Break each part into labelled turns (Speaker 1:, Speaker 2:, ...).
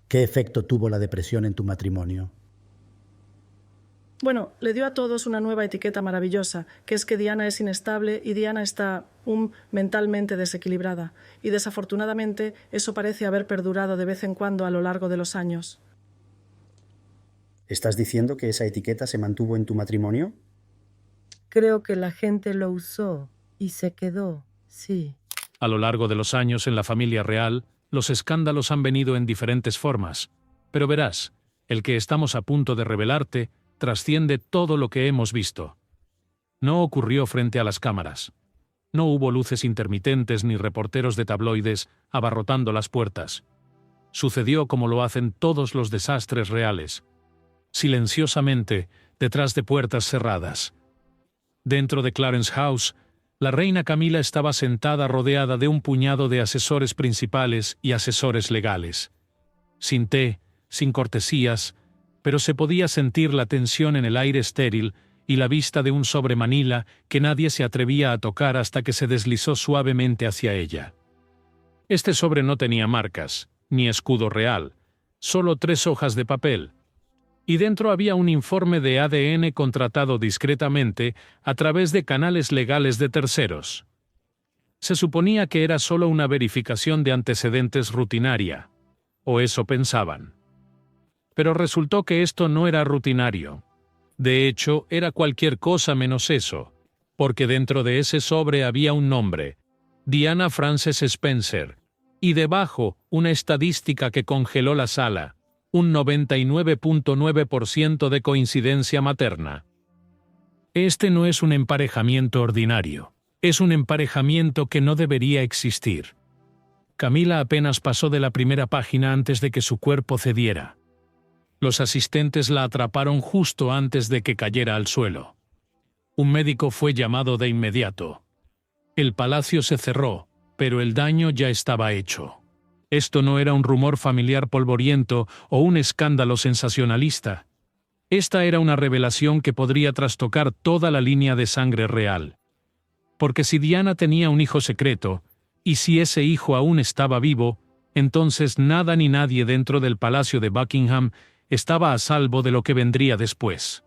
Speaker 1: ¿Qué efecto tuvo la depresión en tu matrimonio?
Speaker 2: Bueno, le dio a todos una nueva etiqueta maravillosa, que es que Diana es inestable y Diana está mentalmente desequilibrada. Y desafortunadamente eso parece haber perdurado de vez en cuando a lo largo de los años.
Speaker 1: ¿Estás diciendo que esa etiqueta se mantuvo en tu matrimonio?
Speaker 3: Creo que la gente lo usó y se quedó, sí.
Speaker 4: A lo largo de los años en la familia real, los escándalos han venido en diferentes formas. Pero verás, el que estamos a punto de revelarte trasciende todo lo que hemos visto. No ocurrió frente a las cámaras. No hubo luces intermitentes ni reporteros de tabloides abarrotando las puertas. Sucedió como lo hacen todos los desastres reales. Silenciosamente, detrás de puertas cerradas. Dentro de Clarence House, la reina Camila estaba sentada rodeada de un puñado de asesores principales y asesores legales. Sin té, sin cortesías, pero se podía sentir la tensión en el aire estéril y la vista de un sobre Manila que nadie se atrevía a tocar hasta que se deslizó suavemente hacia ella. Este sobre no tenía marcas, ni escudo real, solo 3 hojas de papel. Y dentro había un informe de ADN contratado discretamente a través de canales legales de terceros. Se suponía que era solo una verificación de antecedentes rutinaria, o eso pensaban. Pero resultó que esto no era rutinario. De hecho, era cualquier cosa menos eso, porque dentro de ese sobre había un nombre, Diana Frances Spencer, y debajo una estadística que congeló la sala, un 99.9% de coincidencia materna. Este no es un emparejamiento ordinario, es un emparejamiento que no debería existir. Camila apenas pasó de la primera página antes de que su cuerpo cediera. Los asistentes la atraparon justo antes de que cayera al suelo. Un médico fue llamado de inmediato. El palacio se cerró, pero el daño ya estaba hecho. Esto no era un rumor familiar polvoriento o un escándalo sensacionalista. Esta era una revelación que podría trastocar toda la línea de sangre real. Porque si Diana tenía un hijo secreto, y si ese hijo aún estaba vivo, entonces nada ni nadie dentro del palacio de Buckingham estaba a salvo de lo que vendría después.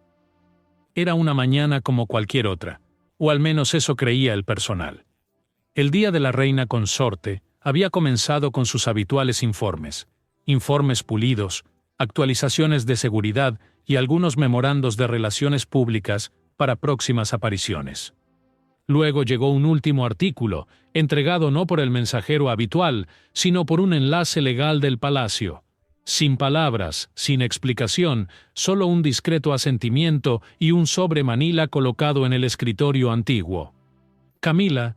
Speaker 4: Era una mañana como cualquier otra, o al menos eso creía el personal. El día de la reina consorte había comenzado con sus habituales informes pulidos, actualizaciones de seguridad y algunos memorandos de relaciones públicas para próximas apariciones. Luego llegó un último artículo, entregado no por el mensajero habitual, sino por un enlace legal del palacio. Sin palabras, sin explicación, solo un discreto asentimiento y un sobre Manila colocado en el escritorio antiguo. Camila,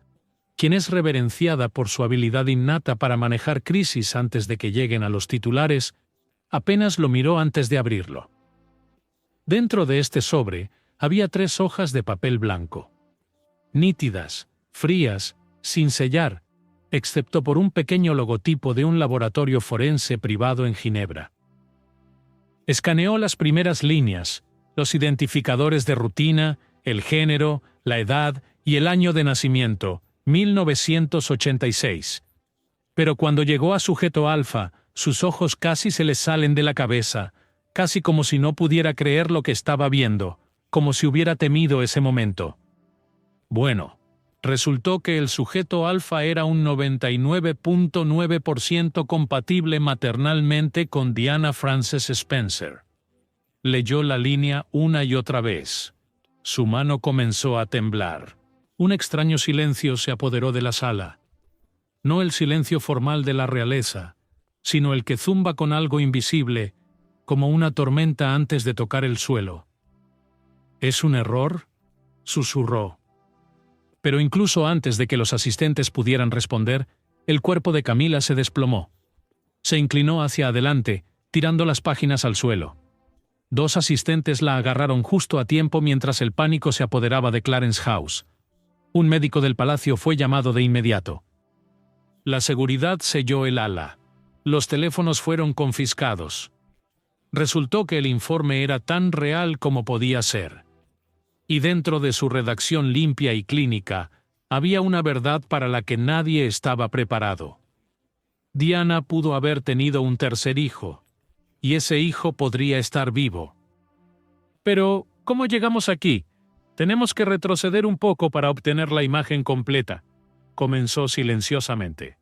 Speaker 4: quien es reverenciada por su habilidad innata para manejar crisis antes de que lleguen a los titulares, apenas lo miró antes de abrirlo. Dentro de este sobre había 3 hojas de papel blanco. Nítidas, frías, sin sellar, excepto por un pequeño logotipo de un laboratorio forense privado en Ginebra. Escaneó las primeras líneas, los identificadores de rutina, el género, la edad y el año de nacimiento, 1986. Pero cuando llegó a sujeto alfa, sus ojos casi se le salen de la cabeza, casi como si no pudiera creer lo que estaba viendo, como si hubiera temido ese momento. Bueno, resultó que el sujeto alfa era un 99.9% compatible maternalmente con Diana Frances Spencer. Leyó la línea una y otra vez. Su mano comenzó a temblar. Un extraño silencio se apoderó de la sala. No el silencio formal de la realeza, sino el que zumba con algo invisible, como una tormenta antes de tocar el suelo. ¿Es un error?, susurró. Pero incluso antes de que los asistentes pudieran responder, el cuerpo de Camila se desplomó. Se inclinó hacia adelante, tirando las páginas al suelo. 2 asistentes la agarraron justo a tiempo mientras el pánico se apoderaba de Clarence House. Un médico del palacio fue llamado de inmediato. La seguridad selló el ala. Los teléfonos fueron confiscados. Resultó que el informe era tan real como podía ser. Y dentro de su redacción limpia y clínica, había una verdad para la que nadie estaba preparado. Diana pudo haber tenido un tercer hijo, y ese hijo podría estar vivo. Pero, ¿cómo llegamos aquí? Tenemos que retroceder un poco para obtener la imagen completa, comenzó silenciosamente.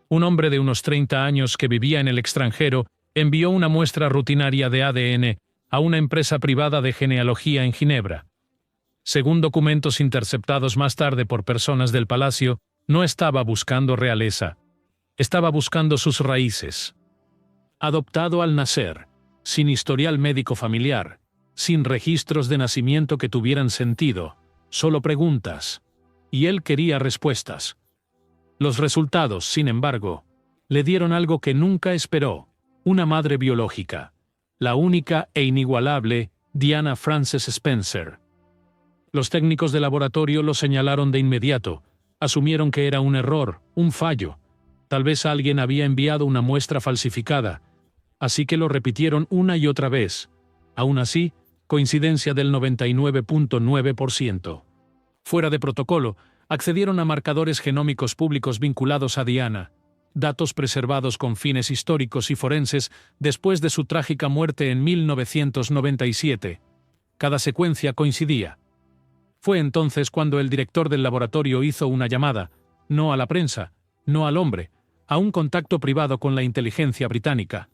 Speaker 4: Un hombre de unos 30 años que vivía en el extranjero envió una muestra rutinaria de ADN a una empresa privada de genealogía en Ginebra. Según documentos interceptados más tarde por personas del palacio, no estaba buscando realeza. Estaba buscando sus raíces. Adoptado al nacer, sin historial médico familiar, sin registros de nacimiento que tuvieran sentido, solo preguntas. Y él quería respuestas. Los resultados, sin embargo, le dieron algo que nunca esperó: una madre biológica, la única e inigualable Diana Frances Spencer. Los técnicos de laboratorio lo señalaron de inmediato, asumieron que era un error, un fallo. Tal vez alguien había enviado una muestra falsificada, así que lo repitieron una y otra vez. Aún así, coincidencia del 99.9%. Fuera de protocolo, accedieron a marcadores genómicos públicos vinculados a Diana, datos preservados con fines históricos y forenses después de su trágica muerte en 1997. Cada secuencia coincidía. Fue entonces cuando el director del laboratorio hizo una llamada, no a la prensa, no al hombre, a un contacto privado con la inteligencia británica.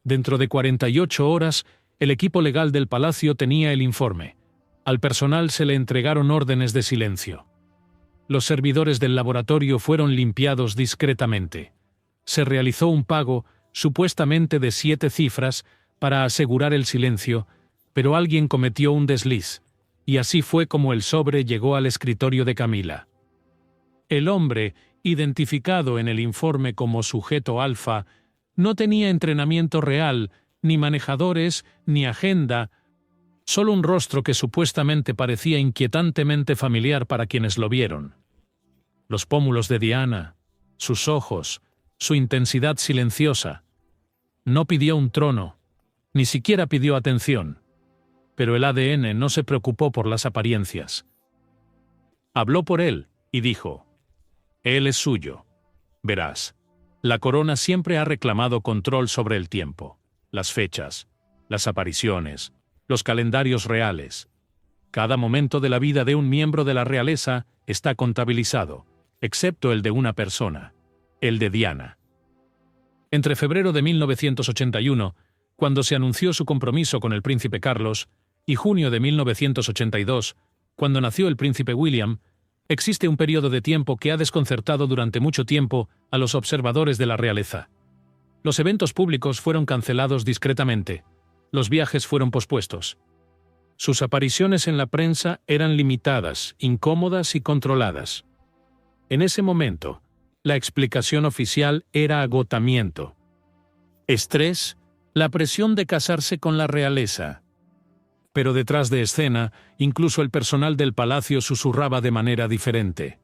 Speaker 4: Dentro de 48 horas, el equipo legal del palacio tenía el informe. Al personal se le entregaron órdenes de silencio. Los servidores del laboratorio fueron limpiados discretamente. Se realizó un pago, supuestamente de 7 cifras, para asegurar el silencio, pero alguien cometió un desliz, y así fue como el sobre llegó al escritorio de Camila. El hombre, identificado en el informe como sujeto alfa, no tenía entrenamiento real, ni manejadores, ni agenda, solo un rostro que supuestamente parecía inquietantemente familiar para quienes lo vieron. Los pómulos de Diana, sus ojos, su intensidad silenciosa. No pidió un trono, ni siquiera pidió atención, pero el ADN no se preocupó por las apariencias. Habló por él y dijo: «Él es suyo. Verás, la corona siempre ha reclamado control sobre el tiempo, las fechas, las apariciones, los calendarios reales. Cada momento de la vida de un miembro de la realeza está contabilizado, excepto el de una persona, el de Diana». Entre febrero de 1981, cuando se anunció su compromiso con el príncipe Carlos, y junio de 1982, cuando nació el príncipe William, existe un periodo de tiempo que ha desconcertado durante mucho tiempo a los observadores de la realeza. Los eventos públicos fueron cancelados discretamente. Los viajes fueron pospuestos. Sus apariciones en la prensa eran limitadas, incómodas y controladas. En ese momento, la explicación oficial era agotamiento. Estrés, la presión de casarse con la realeza. Pero detrás de escena, incluso el personal del palacio susurraba de manera diferente.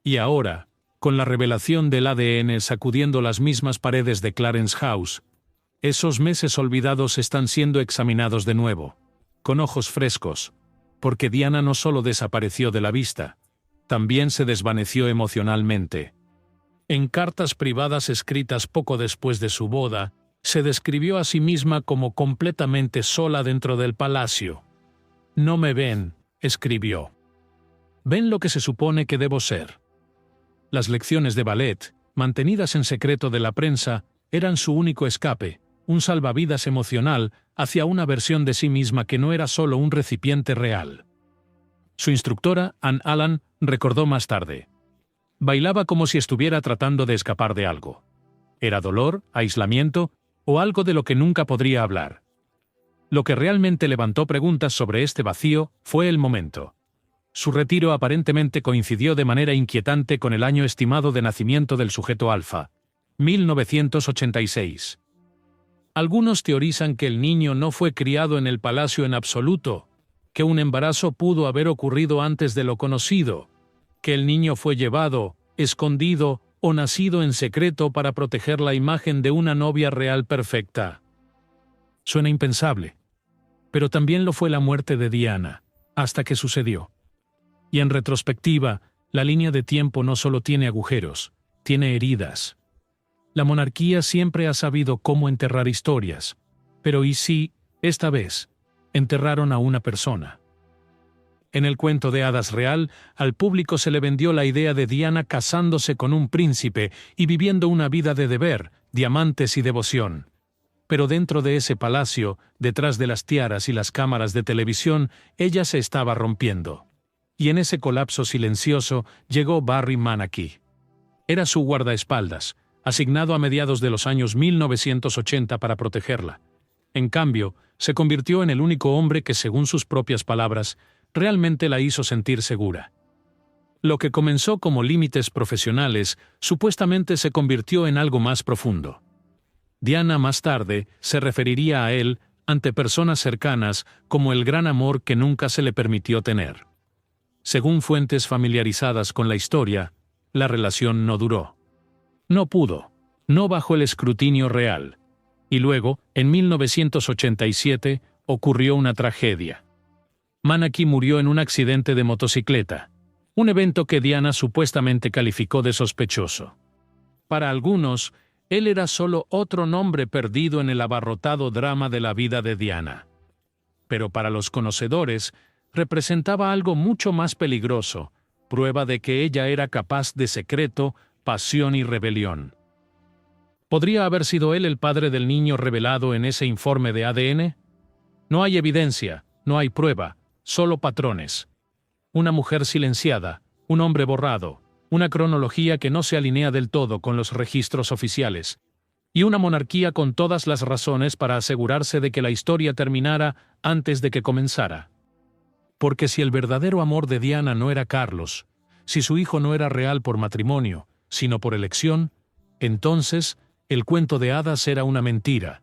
Speaker 4: Y ahora, con la revelación del ADN sacudiendo las mismas paredes de Clarence House, esos meses olvidados están siendo examinados de nuevo, con ojos frescos, porque Diana no solo desapareció de la vista, también se desvaneció emocionalmente. En cartas privadas escritas poco después de su boda, se describió a sí misma como completamente sola dentro del palacio. «No me ven», escribió. «Ven lo que se supone que debo ser». Las lecciones de ballet, mantenidas en secreto de la prensa, eran su único escape, un salvavidas emocional hacia una versión de sí misma que no era solo un recipiente real. Su instructora, Anne Allan, recordó más tarde: «Bailaba como si estuviera tratando de escapar de algo. Era dolor, aislamiento, o algo de lo que nunca podría hablar. Lo que realmente levantó preguntas sobre este vacío fue el momento. Su retiro aparentemente coincidió de manera inquietante con el año estimado de nacimiento del sujeto alfa, 1986. Algunos teorizan que el niño no fue criado en el palacio en absoluto, que un embarazo pudo haber ocurrido antes de lo conocido, que el niño fue llevado, escondido o nacido en secreto para proteger la imagen de una novia real perfecta. Suena impensable, pero también lo fue la muerte de Diana, hasta que sucedió. Y en retrospectiva, la línea de tiempo no solo tiene agujeros, tiene heridas. La monarquía siempre ha sabido cómo enterrar historias. Pero ¿y si, esta vez, enterraron a una persona? En el cuento de hadas real, al público se le vendió la idea de Diana casándose con un príncipe y viviendo una vida de deber, diamantes y devoción. Pero dentro de ese palacio, detrás de las tiaras y las cámaras de televisión, ella se estaba rompiendo. Y en ese colapso silencioso llegó Barry Manaki. Era su guardaespaldas, asignado a mediados de los años 1980 para protegerla. En cambio, se convirtió en el único hombre que, según sus propias palabras, realmente la hizo sentir segura. Lo que comenzó como límites profesionales, supuestamente se convirtió en algo más profundo. Diana más tarde se referiría a él, ante personas cercanas, como el gran amor que nunca se le permitió tener. Según fuentes familiarizadas con la historia, la relación no duró. No pudo, no bajo el escrutinio real. Y luego, en 1987, ocurrió una tragedia. Manaki murió en un accidente de motocicleta, un evento que Diana supuestamente calificó de sospechoso. Para algunos, él era solo otro nombre perdido en el abarrotado drama de la vida de Diana. Pero para los conocedores, representaba algo mucho más peligroso, prueba de que ella era capaz de secreto, pasión y rebelión. ¿Podría haber sido él el padre del niño revelado en ese informe de ADN? No hay evidencia, no hay prueba, solo patrones. Una mujer silenciada, un hombre borrado, una cronología que no se alinea del todo con los registros oficiales, y una monarquía con todas las razones para asegurarse de que la historia terminara antes de que comenzara. Porque si el verdadero amor de Diana no era Carlos, si su hijo no era real por matrimonio, sino por elección, entonces el cuento de hadas era una mentira,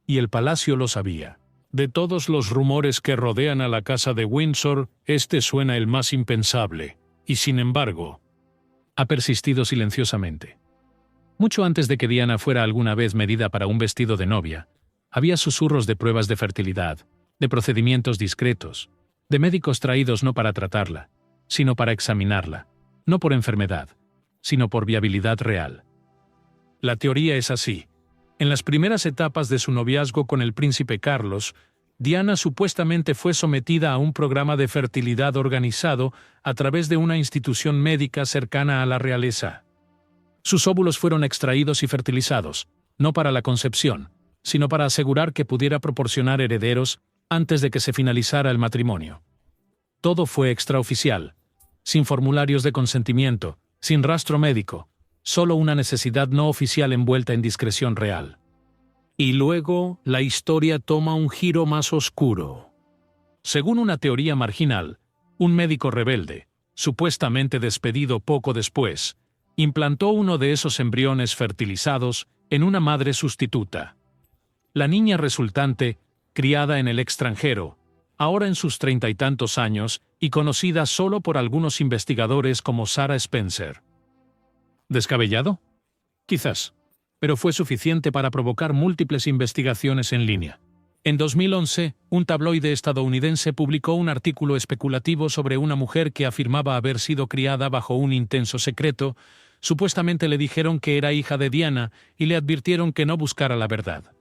Speaker 4: y el palacio lo sabía. De todos los rumores que rodean a la casa de Windsor, este suena el más impensable, y sin embargo, ha persistido silenciosamente. Mucho antes de que Diana fuera alguna vez medida para un vestido de novia, había susurros de pruebas de fertilidad, de procedimientos discretos, de médicos traídos no para tratarla, sino para examinarla, no por enfermedad, sino por viabilidad real. La teoría es así. En las primeras etapas de su noviazgo con el príncipe Carlos, Diana supuestamente fue sometida a un programa de fertilidad organizado a través de una institución médica cercana a la realeza. Sus óvulos fueron extraídos y fertilizados, no para la concepción, sino para asegurar que pudiera proporcionar herederos antes de que se finalizara el matrimonio. Todo fue extraoficial, sin formularios de consentimiento, sin rastro médico, solo una necesidad no oficial envuelta en discreción real. Y luego, la historia toma un giro más oscuro. Según una teoría marginal, un médico rebelde, supuestamente despedido poco después, implantó uno de esos embriones fertilizados en una madre sustituta. La niña resultante, criada en el extranjero, ahora en sus 30 y tantos años y conocida solo por algunos investigadores como Sarah Spencer. ¿Descabellado? Quizás, pero fue suficiente para provocar múltiples investigaciones en línea. En 2011, un tabloide estadounidense publicó un artículo especulativo sobre una mujer que afirmaba haber sido criada bajo un intenso secreto. Supuestamente le dijeron que era hija de Diana y le advirtieron que no buscara la verdad.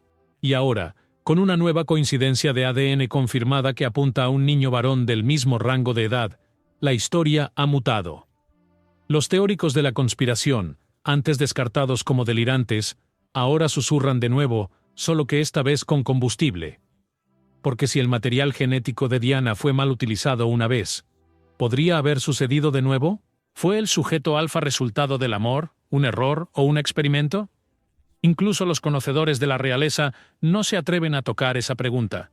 Speaker 4: Y ahora, con una nueva coincidencia de ADN confirmada que apunta a un niño varón del mismo rango de edad, la historia ha mutado. Los teóricos de la conspiración, antes descartados como delirantes, ahora susurran de nuevo, solo que esta vez con combustible. Porque si el material genético de Diana fue mal utilizado una vez, ¿podría haber sucedido de nuevo? ¿Fue el sujeto alfa resultado del amor, un error o un experimento? Incluso los conocedores de la realeza no se atreven a tocar esa pregunta.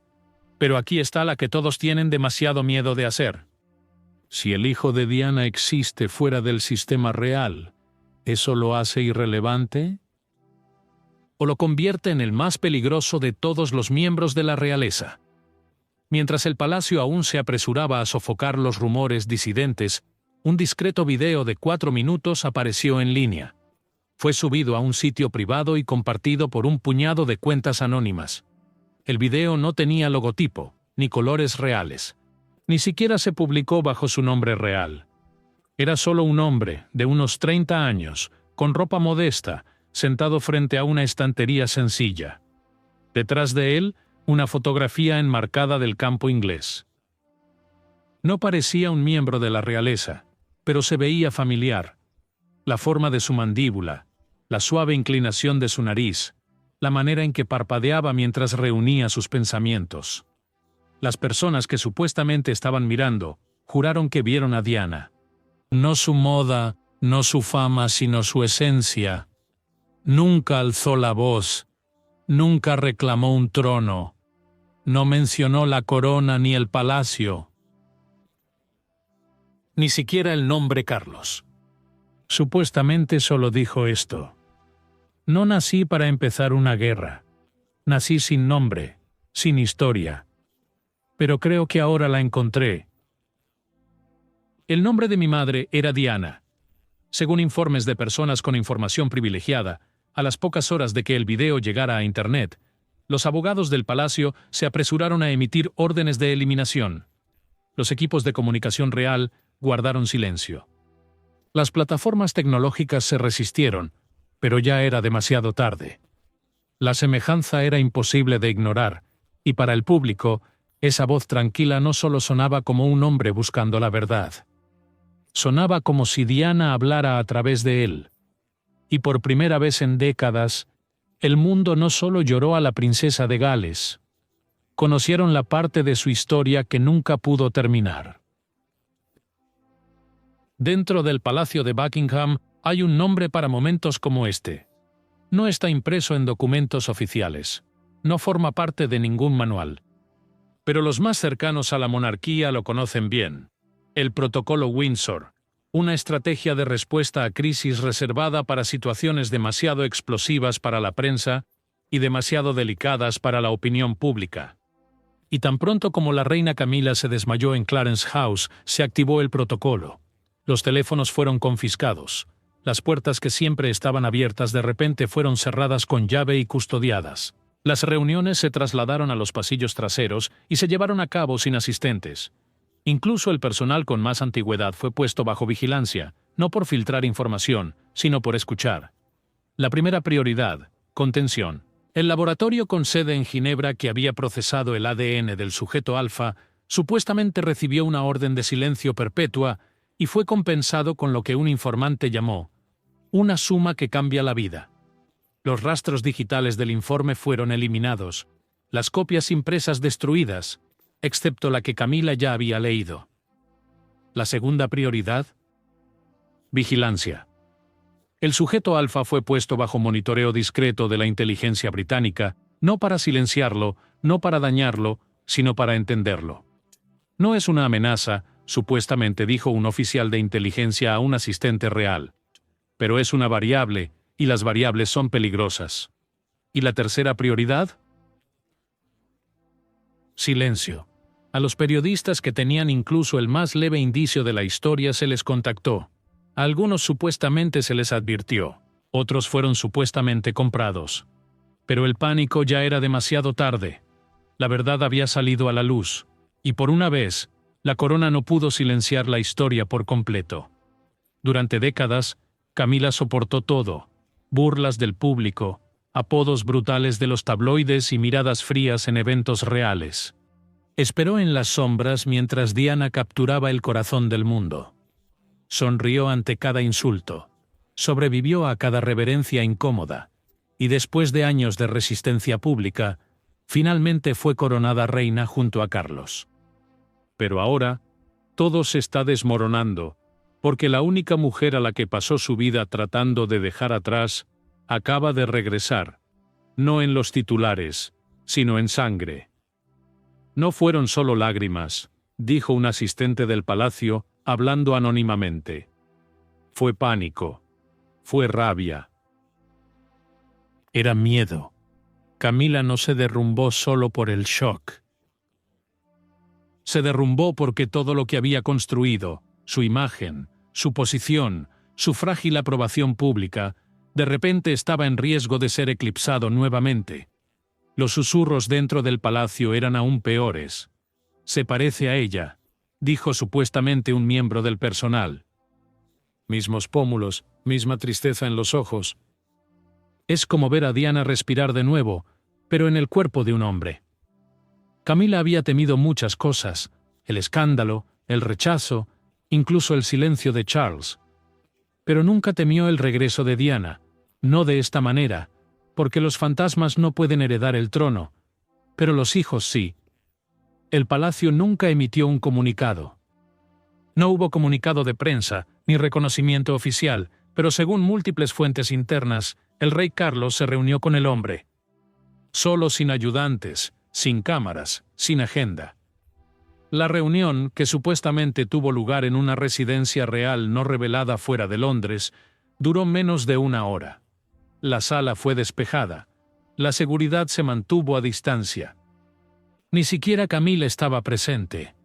Speaker 4: Pero aquí está la que todos tienen demasiado miedo de hacer. Si el hijo de Diana existe fuera del sistema real, ¿eso lo hace irrelevante? ¿O lo convierte en el más peligroso de todos los miembros de la realeza? Mientras el palacio aún se apresuraba a sofocar los rumores disidentes, un discreto video de 4 minutos apareció en línea. Fue subido a un sitio privado y compartido por un puñado de cuentas anónimas. El video no tenía logotipo, ni colores reales. Ni siquiera se publicó bajo su nombre real. Era solo un hombre, de unos 30 años, con ropa modesta, sentado frente a una estantería sencilla. Detrás de él, una fotografía enmarcada del campo inglés. No parecía un miembro de la realeza, pero se veía familiar. La forma de su mandíbula, la suave inclinación de su nariz, la manera en que parpadeaba mientras reunía sus pensamientos. Las personas que supuestamente estaban mirando, juraron que vieron a Diana. No su moda, no su fama, sino su esencia. Nunca alzó la voz, nunca reclamó un trono, no mencionó la corona ni el palacio. Ni siquiera el nombre Carlos. Supuestamente solo dijo esto: no nací para empezar una guerra. Nací sin nombre, sin historia. Pero creo que ahora la encontré. El nombre de mi madre era Diana. Según informes de personas con información privilegiada, a las pocas horas de que el video llegara a Internet, los abogados del palacio se apresuraron a emitir órdenes de eliminación. Los equipos de comunicación real guardaron silencio. Las plataformas tecnológicas se resistieron, pero ya era demasiado tarde. La semejanza era imposible de ignorar, y para el público, esa voz tranquila no solo sonaba como un hombre buscando la verdad. Sonaba como si Diana hablara a través de él. Y por primera vez en décadas, el mundo no solo lloró a la princesa de Gales. Conocieron la parte de su historia que nunca pudo terminar. Dentro del Palacio de Buckingham hay un nombre para momentos como este. No está impreso en documentos oficiales. No forma parte de ningún manual. Pero los más cercanos a la monarquía lo conocen bien. El Protocolo Windsor, una estrategia de respuesta a crisis reservada para situaciones demasiado explosivas para la prensa y demasiado delicadas para la opinión pública. Y tan pronto como la reina Camila se desmayó en Clarence House, se activó el protocolo. Los teléfonos fueron confiscados. Las puertas que siempre estaban abiertas de repente fueron cerradas con llave y custodiadas. Las reuniones se trasladaron a los pasillos traseros y se llevaron a cabo sin asistentes. Incluso el personal con más antigüedad fue puesto bajo vigilancia, no por filtrar información, sino por escuchar. La primera prioridad: contención. El laboratorio con sede en Ginebra que había procesado el ADN del sujeto alfa supuestamente recibió una orden de silencio perpetua y fue compensado con lo que un informante llamó una suma que cambia la vida. Los rastros digitales del informe fueron eliminados, las copias impresas destruidas, excepto la que Camila ya había leído. La segunda prioridad: vigilancia. El sujeto alfa fue puesto bajo monitoreo discreto de la inteligencia británica, no para silenciarlo, no para dañarlo, sino para entenderlo. No es una amenaza, supuestamente dijo un oficial de inteligencia a un asistente real. Pero es una variable, y las variables son peligrosas. ¿Y la tercera prioridad? Silencio. A los periodistas que tenían incluso el más leve indicio de la historia se les contactó. A algunos supuestamente se les advirtió, otros fueron supuestamente comprados. Pero el pánico ya era demasiado tarde. La verdad había salido a la luz, y por una vez, la corona no pudo silenciar la historia por completo. Durante décadas, Camila soportó todo: burlas del público, apodos brutales de los tabloides y miradas frías en eventos reales. Esperó en las sombras mientras Diana capturaba el corazón del mundo. Sonrió ante cada insulto, sobrevivió a cada reverencia incómoda, y después de años de resistencia pública, finalmente fue coronada reina junto a Carlos. Pero ahora, todo se está desmoronando, porque la única mujer a la que pasó su vida tratando de dejar atrás, acaba de regresar, no en los titulares, sino en sangre. No fueron solo lágrimas, dijo un asistente del palacio, hablando anónimamente. Fue pánico. Fue rabia. Era miedo. Camila no se derrumbó solo por el shock. Se derrumbó porque todo lo que había construido, su imagen, su posición, su frágil aprobación pública, de repente estaba en riesgo de ser eclipsado nuevamente. Los susurros dentro del palacio eran aún peores. Se parece a ella, dijo supuestamente un miembro del personal. Mismos pómulos, misma tristeza en los ojos. Es como ver a Diana respirar de nuevo, pero en el cuerpo de un hombre. Camila había temido muchas cosas: el escándalo, el rechazo, incluso el silencio de Charles. Pero nunca temió el regreso de Diana, no de esta manera, porque los fantasmas no pueden heredar el trono, pero los hijos sí. El palacio nunca emitió un comunicado. No hubo comunicado de prensa, ni reconocimiento oficial, pero según múltiples fuentes internas, el rey Carlos se reunió con el hombre. Solo, sin ayudantes, sin cámaras, sin agenda. La reunión, que supuestamente tuvo lugar en una residencia real no revelada fuera de Londres, duró menos de 1 hora. La sala fue despejada. La seguridad se mantuvo a distancia. Ni siquiera Camila estaba presente.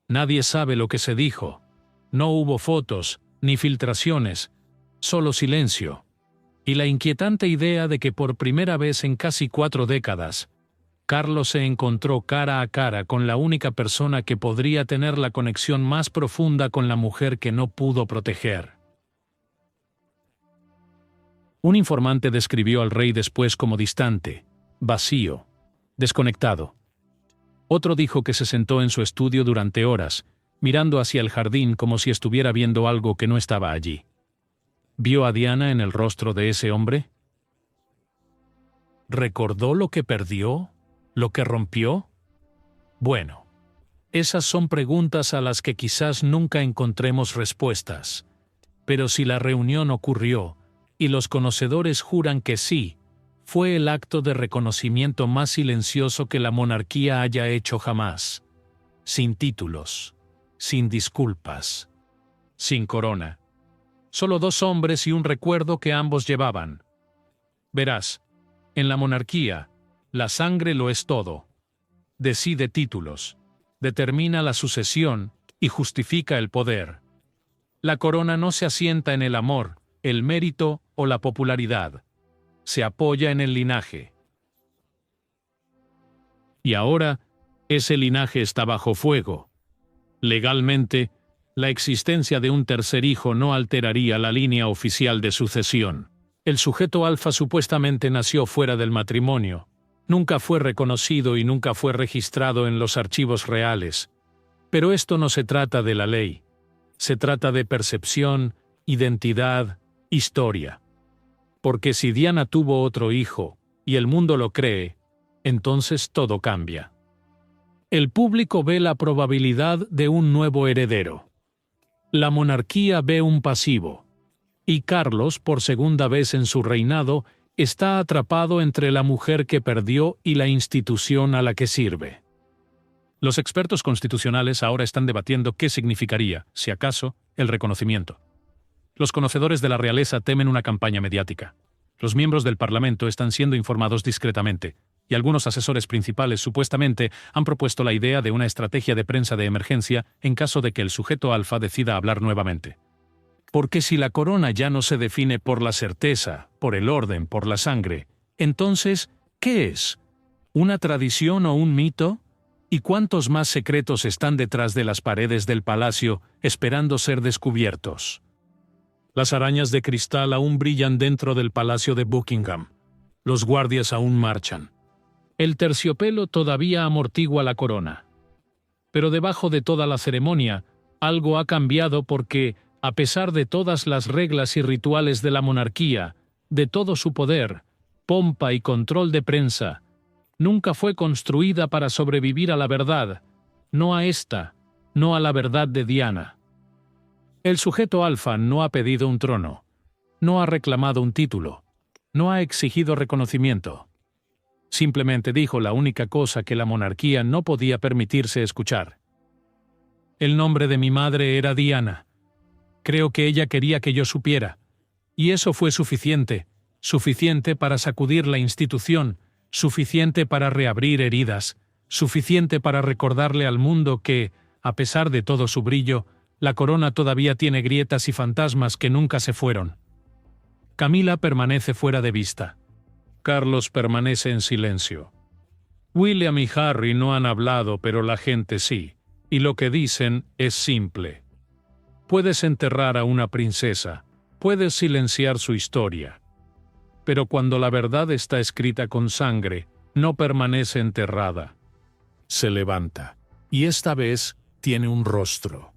Speaker 4: Nadie sabe lo que se dijo. No hubo fotos, ni filtraciones, solo silencio. Y la inquietante idea de que por primera vez en casi 4 décadas, Carlos se encontró cara a cara con la única persona que podría tener la conexión más profunda con la mujer que no pudo proteger. Un informante describió al rey después como distante, vacío, desconectado. Otro dijo que se sentó en su estudio durante horas, mirando hacia el jardín como si estuviera viendo algo que no estaba allí. ¿Vio a Diana en el rostro de ese hombre? ¿Recordó lo que perdió? ¿Lo que rompió? Bueno, esas son preguntas a las que quizás nunca encontremos respuestas. Pero si la reunión ocurrió, y los conocedores juran que sí, fue el acto de reconocimiento más silencioso que la monarquía haya hecho jamás. Sin títulos, sin disculpas, sin corona. Solo 2 hombres y un recuerdo que ambos llevaban. Verás, en la monarquía, la sangre lo es todo. Decide títulos, determina la sucesión y justifica el poder. La corona no se asienta en el amor, el mérito o la popularidad. Se apoya en el linaje. Y ahora, ese linaje está bajo fuego. Legalmente, la existencia de un tercer hijo no alteraría la línea oficial de sucesión. El sujeto alfa supuestamente nació fuera del matrimonio. Nunca fue reconocido y nunca fue registrado en los archivos reales. Pero esto no se trata de la ley. Se trata de percepción, identidad, historia. Porque si Diana tuvo otro hijo, y el mundo lo cree, entonces todo cambia. El público ve la probabilidad de un nuevo heredero. La monarquía ve un pasivo. Y Carlos, por segunda vez en su reinado, está atrapado entre la mujer que perdió y la institución a la que sirve. Los expertos constitucionales ahora están debatiendo qué significaría, si acaso, el reconocimiento. Los conocedores de la realeza temen una campaña mediática. Los miembros del Parlamento están siendo informados discretamente, y algunos asesores principales supuestamente han propuesto la idea de una estrategia de prensa de emergencia en caso de que el sujeto alfa decida hablar nuevamente. Porque si la corona ya no se define por la certeza, por el orden, por la sangre, entonces, ¿qué es? ¿Una tradición o un mito? ¿Y cuántos más secretos están detrás de las paredes del palacio esperando ser descubiertos? Las arañas de cristal aún brillan dentro del palacio de Buckingham. Los guardias aún marchan. El terciopelo todavía amortigua la corona. Pero debajo de toda la ceremonia, algo ha cambiado porque, a pesar de todas las reglas y rituales de la monarquía, de todo su poder, pompa y control de prensa, nunca fue construida para sobrevivir a la verdad, no a esta, no a la verdad de Diana. El sujeto alfa no ha pedido un trono, no ha reclamado un título, no ha exigido reconocimiento. Simplemente dijo la única cosa que la monarquía no podía permitirse escuchar. El nombre de mi madre era Diana. Creo que ella quería que yo supiera. Y eso fue suficiente, suficiente para sacudir la institución, suficiente para reabrir heridas, suficiente para recordarle al mundo que, a pesar de todo su brillo, la corona todavía tiene grietas y fantasmas que nunca se fueron. Camila permanece fuera de vista. Carlos permanece en silencio. William y Harry no han hablado, pero la gente sí, y lo que dicen es simple. Puedes enterrar a una princesa, puedes silenciar su historia, Pero cuando la verdad está escrita con sangre, no permanece enterrada. Se levanta. Y esta vez tiene un rostro.